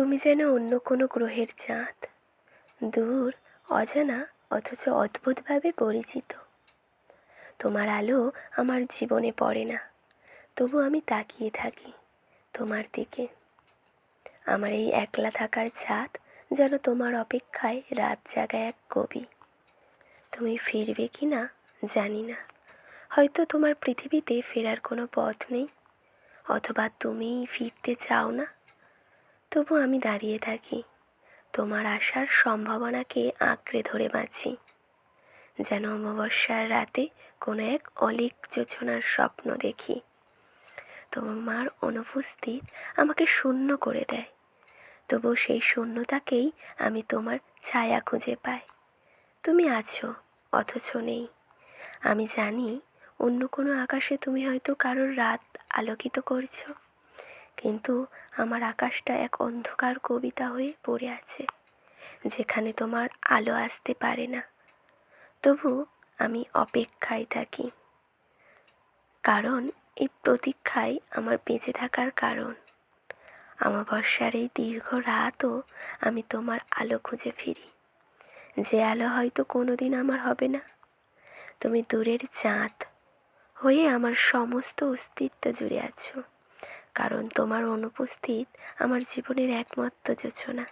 তুমি যেন অন্য কোনো গ্রহের চাঁদ, দূর, অজানা অথচ অদ্ভুতভাবে পরিচিত। তোমার আলো আমার জীবনে পড়ে না, তবু আমি তাকিয়ে থাকি তোমার দিকে। আমার এই একলা থাকার ছাদ যেন তোমার অপেক্ষায় রাত জাগা এক কবি। তুমি ফিরবে কি না জানি না, হয়তো তোমার পৃথিবীতে ফেরার কোনো পথ নেই, অথবা তুমিই ফিরতে চাও না। তবু আমি দাঁড়িয়ে থাকি, তোমার আসার সম্ভাবনাকে আঁকড়ে ধরে বাঁচি, যেন অমাবস্যার রাতে কোনো এক অলীক জোছনার স্বপ্ন দেখি। তোমার অনুপস্থিত আমাকে শূন্য করে দেয়, তবু সেই শূন্যতাকেই আমি তোমার ছায়া খুঁজে পাই। তুমি আছো অথচ নেই। আমি জানি অন্য কোনো আকাশে তুমি হয়তো কারোর রাত আলোকিত করছো, কিন্তু আমার আকাশটা এক অন্ধকার কবিতা হয়ে পড়ে আছে, যেখানে তোমার আলো আসতে পারে না। তবু আমি অপেক্ষায় থাকি, কারণ এই প্রতীক্ষাই আমার বেঁচে থাকার কারণ। অমাবস্যার এই দীর্ঘ রাতও আমি তোমার আলো খুঁজে ফিরি, যে আলো হয়তো কোনোদিন আমার হবে না। তুমি দূরের চাঁদ হয়ে আমার সমস্ত অস্তিত্ব জুড়ে আছো, কারণ তোমার অনুপস্থিত আমার জীবনের একমাত্র জোছনা।